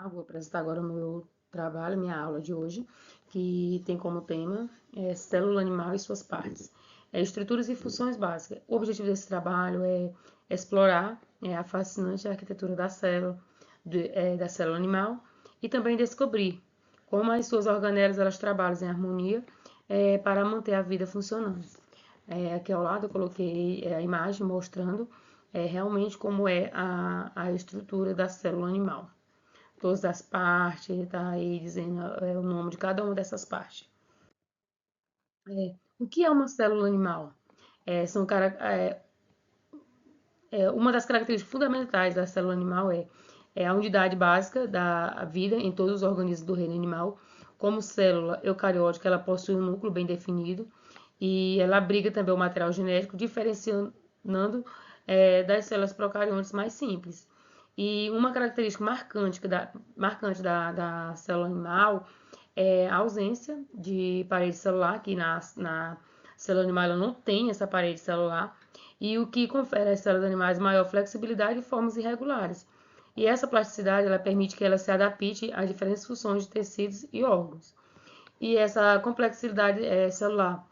Vou apresentar agora o meu trabalho, minha aula de hoje, que tem como tema célula animal e suas partes. Estruturas e funções básicas. O objetivo desse trabalho é explorar a fascinante arquitetura da célula, da célula animal, e também descobrir como as suas organelas elas trabalham em harmonia para manter a vida funcionando. Aqui ao lado eu coloquei a imagem mostrando realmente como é a estrutura da célula animal. Todas as partes, tá aí dizendo o nome de cada uma dessas partes. O que é uma célula animal? São uma das características fundamentais da célula animal é a unidade básica da vida em todos os organismos do reino animal. Como célula eucariótica, ela possui um núcleo bem definido e ela abriga também o material genético, diferenciando das células procariontes mais simples. E uma característica marcante da célula animal é a ausência de parede celular, que na célula animal ela não tem essa parede celular, e o que confere às células animais maior flexibilidade e formas irregulares. E essa plasticidade ela permite que ela se adapte às diferentes funções de tecidos e órgãos. E essa complexidade celular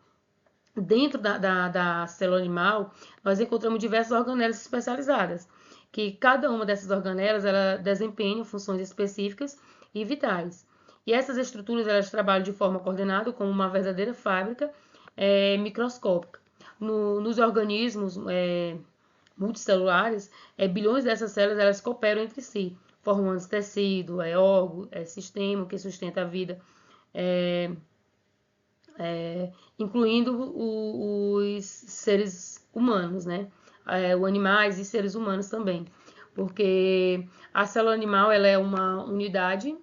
dentro da célula animal, nós encontramos diversas organelas especializadas, que cada uma dessas organelas ela desempenha funções específicas e vitais. E essas estruturas elas trabalham de forma coordenada como uma verdadeira fábrica microscópica. Nos organismos multicelulares, bilhões dessas células elas cooperam entre si, formando tecido, órgão, sistema que sustenta a vida. É, Incluindo os seres humanos, né? Os animais e seres humanos também, porque a célula animal ela é uma unidade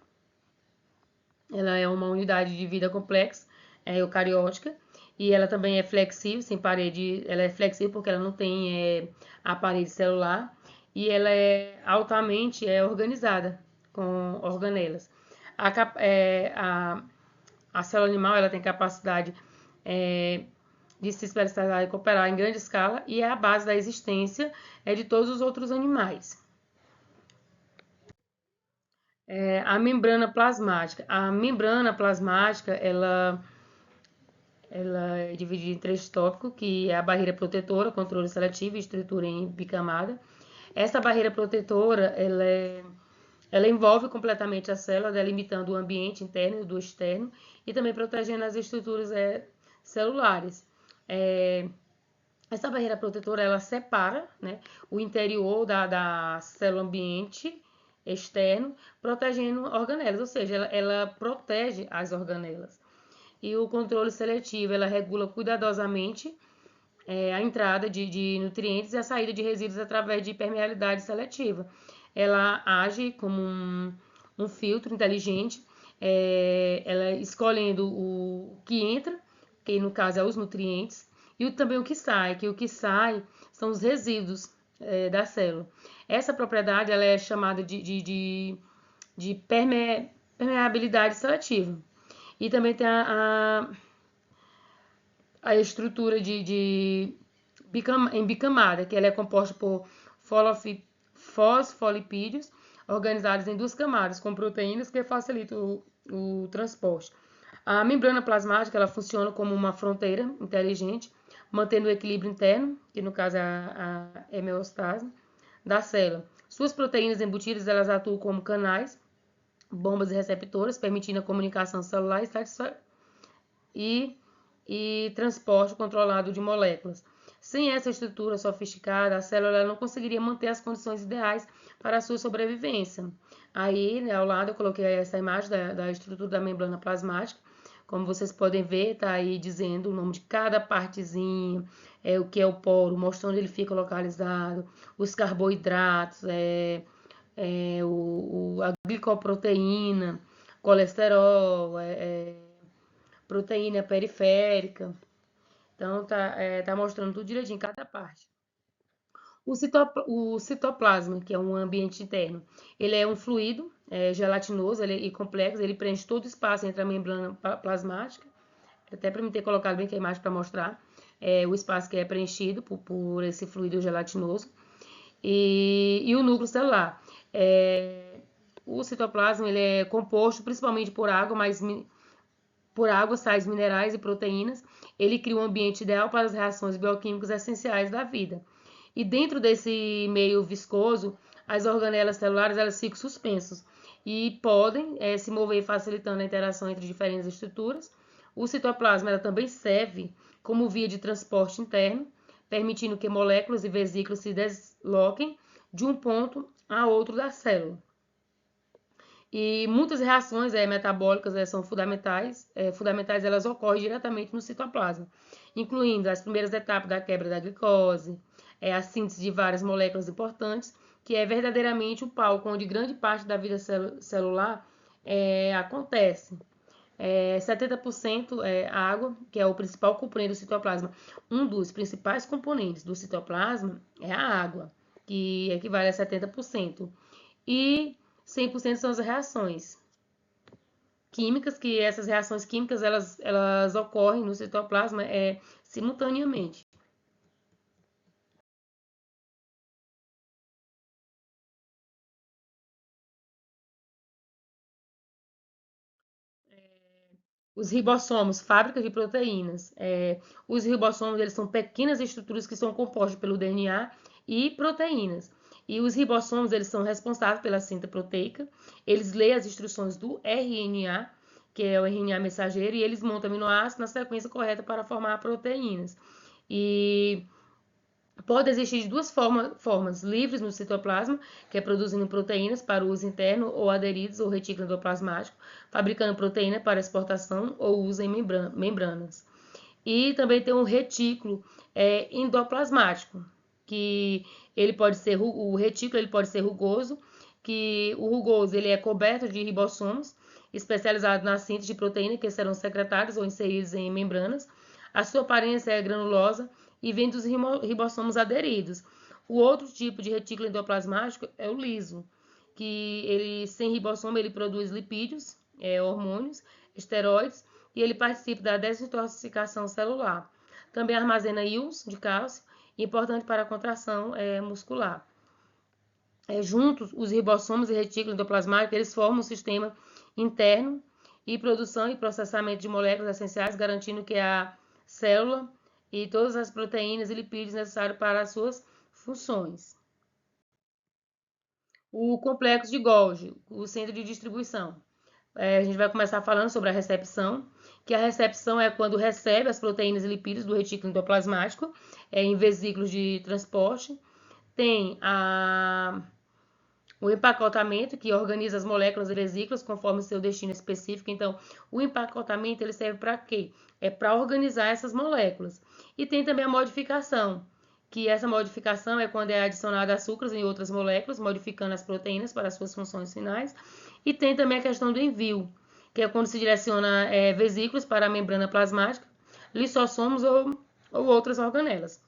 de vida complexa, eucariótica, e ela também é flexível, sem parede, ela é flexível porque ela não tem a parede celular, e ela é altamente organizada com organelas. A, a, a célula animal ela tem capacidade de se especializar e cooperar em grande escala e é a base da existência de todos os outros animais. A membrana plasmática. A membrana plasmática ela é dividida em três tópicos, que é a barreira protetora, controle seletivo e estrutura em bicamada. Essa barreira protetora ela envolve completamente a célula, delimitando o ambiente interno do externo e também protegendo as estruturas celulares. Essa barreira protetora ela separa, né, o interior da célula ambiente externo, protegendo organelas, ou seja, ela protege as organelas. E o controle seletivo, ela regula cuidadosamente a entrada de nutrientes e a saída de resíduos através de permeabilidade seletiva. Ela age como um filtro inteligente, ela escolhendo o que entra, que no caso é os nutrientes, e também o que sai, que o que sai são os resíduos da célula. Essa propriedade ela é chamada de permeabilidade seletiva. E também tem a estrutura em bicamada, que ela é composta por fosfolipídios organizados em duas camadas, com proteínas que facilitam o transporte. A membrana plasmática ela funciona como uma fronteira inteligente, mantendo o equilíbrio interno, que no caso é a homeostase, da célula. Suas proteínas embutidas elas atuam como canais, bombas e receptores, permitindo a comunicação celular e transporte controlado de moléculas. Sem essa estrutura sofisticada, a célula não conseguiria manter as condições ideais para a sua sobrevivência. Aí, né, ao lado, eu coloquei essa imagem da estrutura da membrana plasmática. Como vocês podem ver, está aí dizendo o nome de cada partezinha, o que é o poro, mostrando onde ele fica localizado, os carboidratos, a glicoproteína, colesterol, proteína periférica. Então, tá mostrando tudo direitinho, cada parte. O citoplasma, que é um ambiente interno, ele é um fluido gelatinoso e complexo, ele preenche todo o espaço entre a membrana plasmática, até para me ter colocado bem aqui a imagem para mostrar o espaço que é preenchido por esse fluido gelatinoso, e o núcleo celular. o citoplasma ele é composto principalmente por água, por água, sais minerais e proteínas. Ele cria um ambiente ideal para as reações bioquímicas essenciais da vida. E dentro desse meio viscoso, as organelas celulares elas ficam suspensas e podem se mover facilitando a interação entre diferentes estruturas. O citoplasma ela também serve como via de transporte interno, permitindo que moléculas e vesículas se desloquem de um ponto a outro da célula. E muitas reações metabólicas são fundamentais, elas ocorrem diretamente no citoplasma, incluindo as primeiras etapas da quebra da glicose, a síntese de várias moléculas importantes, que é verdadeiramente o palco onde grande parte da vida celular acontece. 70% é água, que é o principal componente do citoplasma. Um dos principais componentes do citoplasma é a água, que equivale a 70%. E 100% são as reações químicas, que essas reações químicas elas ocorrem no citoplasma simultaneamente. Os ribossomos, fábrica de proteínas. Os ribossomos eles são pequenas estruturas que são compostas pelo DNA e proteínas. E os ribossomos eles são responsáveis pela síntese proteica. Eles leem as instruções do RNA, que é o RNA mensageiro, e eles montam aminoácidos na sequência correta para formar proteínas. E pode existir de duas formas livres no citoplasma, que é produzindo proteínas para uso interno ou aderidos ao retículo endoplasmático, fabricando proteína para exportação ou uso em membranas. E também tem um retículo endoplasmático, que ele pode ser o retículo ele pode ser rugoso, que o rugoso ele é coberto de ribossomos especializados na síntese de proteína que serão secretados ou inseridos em membranas. A sua aparência é granulosa e vem dos ribossomos aderidos. O outro tipo de retículo endoplasmático é o liso, que ele sem ribossomo ele produz lipídios, hormônios, esteroides e ele participa da desintoxicação celular. Também armazena íons de cálcio, importante para a contração muscular. Juntos, os ribossomos e retículo endoplasmático eles formam um sistema interno e produção e processamento de moléculas essenciais, garantindo que a célula e todas as proteínas e lipídios necessários para as suas funções. O complexo de Golgi, o centro de distribuição. A gente vai começar falando sobre a recepção, que a recepção é quando recebe as proteínas e lipídios do retículo endoplasmático em vesículos de transporte. Tem o empacotamento, que organiza as moléculas e vesículas conforme seu destino específico. Então, o empacotamento ele serve para quê? É para organizar essas moléculas. E tem também a modificação, que essa modificação é quando é adicionado açúcares em outras moléculas, modificando as proteínas para as suas funções finais. E tem também a questão do envio, que é quando se direciona vesículos para a membrana plasmática, lissossomos ou outras organelas.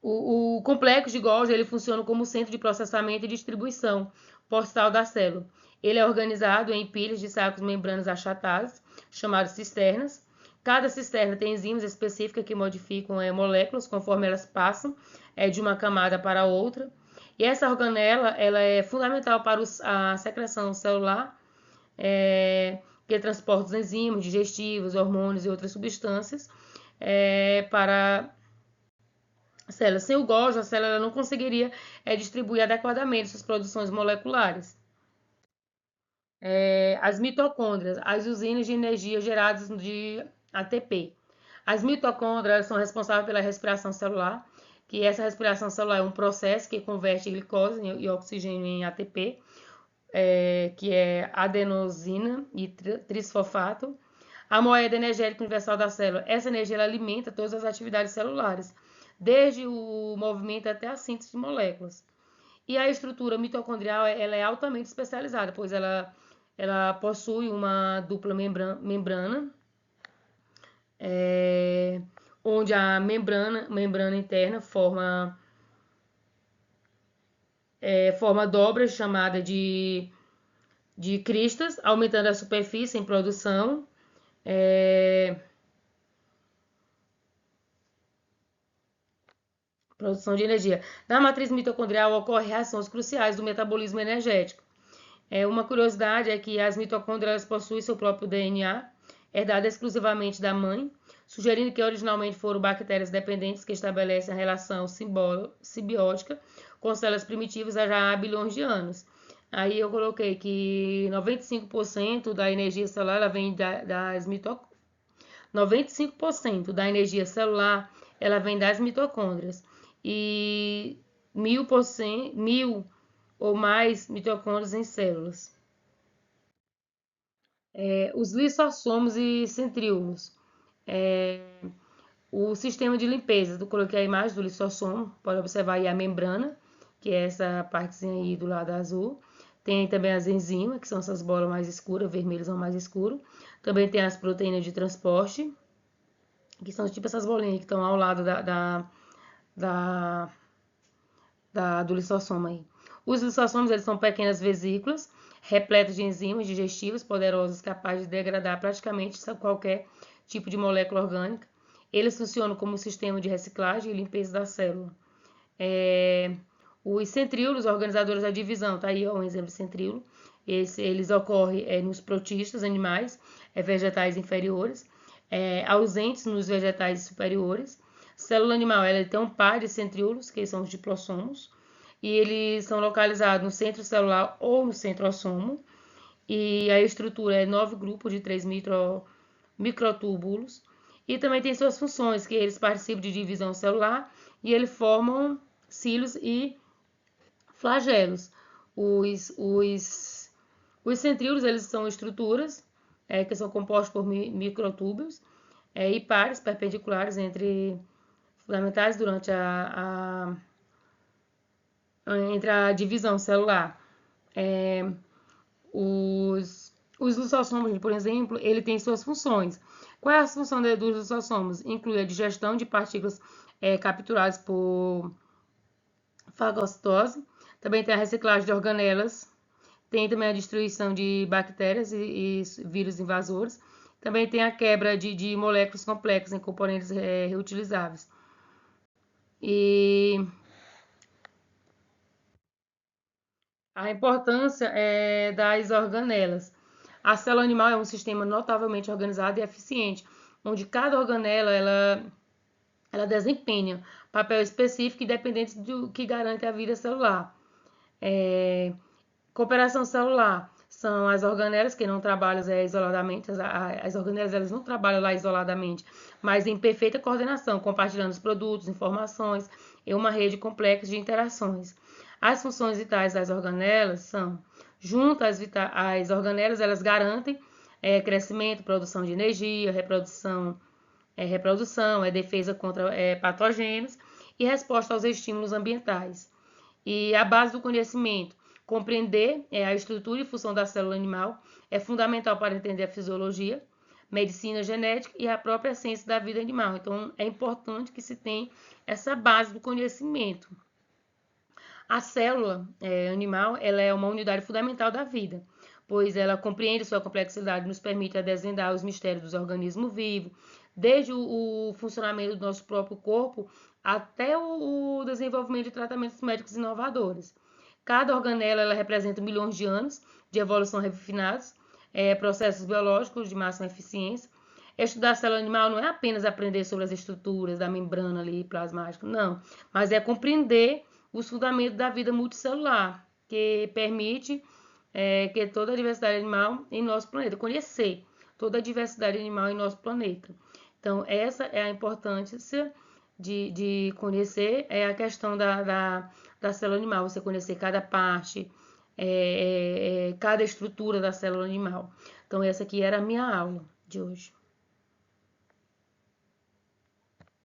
O complexo de Golgi ele funciona como centro de processamento e distribuição postal da célula. Ele é organizado em pilhas de sacos membranas achatadas, chamados cisternas. Cada cisterna tem enzimas específicas que modificam moléculas conforme elas passam de uma camada para outra. E essa organela ela é fundamental para a secreção celular, que transporta os enzimas digestivos, hormônios e outras substâncias para a célula. Sem o Golgi, a célula não conseguiria distribuir adequadamente suas produções moleculares. As mitocôndrias, as usinas de energia geradas de ATP. As mitocôndrias são responsáveis pela respiração celular, que essa respiração celular é um processo que converte glicose e oxigênio em ATP, que é adenosina e trisfosfato. A moeda energética universal da célula, essa energia ela alimenta todas as atividades celulares, desde o movimento até a síntese de moléculas. E a estrutura mitocondrial ela é altamente especializada, pois ela possui uma dupla membrana, onde a membrana interna forma dobras chamadas de cristas, aumentando a superfície em produção. produção de energia. Na matriz mitocondrial ocorrem reações cruciais do metabolismo energético. Uma curiosidade é que as mitocôndrias possuem seu próprio DNA, herdado exclusivamente da mãe, sugerindo que originalmente foram bactérias dependentes que estabelecem a relação simbiótica com células primitivas há já bilhões de anos. Aí eu coloquei que 95% da energia celular ela vem das mitocôndrias. 95% da energia celular ela vem das mitocôndrias e 1000 ou mais mitocôndrias em células. Os lissossomos e centríolos. O sistema de limpeza, eu coloquei a imagem do lissossomo, pode observar aí a membrana, que é essa partezinha aí do lado azul. Tem também as enzimas, que são essas bolas mais escuras, vermelhas são mais escuro. Também tem as proteínas de transporte, que são tipo essas bolinhas que estão ao lado do lissossomo aí. Os lissossomos, eles são pequenas vesículas, repletas de enzimas digestivas poderosas capazes de degradar praticamente qualquer tipo de molécula orgânica. Eles funcionam como um sistema de reciclagem e limpeza da célula. Os centríolos, organizadores da divisão, tá aí ó, um exemplo de centríolo. Eles ocorrem nos protistas animais, vegetais inferiores, ausentes nos vegetais superiores. Célula animal, ela tem um par de centríolos, que são os diplossomos, e eles são localizados no centro celular ou no centrosomo. E a estrutura é 9 grupos de 3 microtúbulos. E também tem suas funções, que eles participam de divisão celular e eles formam cílios e flagelos. Os centríolos, eles são estruturas que são compostas por microtúbulos e pares perpendiculares fundamentais durante entre a divisão celular. Os lissossomos, por exemplo, ele tem suas funções. Qual é a função dos lissossomos? Inclui a digestão de partículas capturadas por fagocitose. Também tem a reciclagem de organelas. Tem também a destruição de bactérias e vírus invasores. Também tem a quebra de moléculas complexas em componentes reutilizáveis. E a importância das organelas. A célula animal é um sistema notavelmente organizado e eficiente, onde cada organela ela desempenha papel específico e dependente do que garante a vida celular. Cooperação celular são as organelas que não trabalham isoladamente, as organelas elas não trabalham lá isoladamente, mas em perfeita coordenação, compartilhando os produtos, informações em uma rede complexa de interações. As funções vitais das organelas são, junto às organelas, elas garantem crescimento, produção de energia, reprodução, defesa contra patógenos e resposta aos estímulos ambientais. E a base do conhecimento, compreender a estrutura e função da célula animal é fundamental para entender a fisiologia, medicina genética e a própria ciência da vida animal. Então, é importante que se tenha essa base do conhecimento. A célula animal ela é uma unidade fundamental da vida, pois ela compreende sua complexidade e nos permite desvendar os mistérios dos organismos vivos, desde o funcionamento do nosso próprio corpo até o desenvolvimento de tratamentos médicos inovadores. Cada organela ela representa milhões de anos de evolução refinados, processos biológicos de máxima eficiência. Estudar a célula animal não é apenas aprender sobre as estruturas da membrana ali plasmática, não, mas é compreender os fundamentos da vida multicelular, que permite que toda a diversidade animal em nosso planeta, conhecer toda a diversidade animal em nosso planeta. Então, essa é a importância de conhecer a questão da célula animal, você conhecer cada parte, cada estrutura da célula animal. Então, essa aqui era a minha aula de hoje.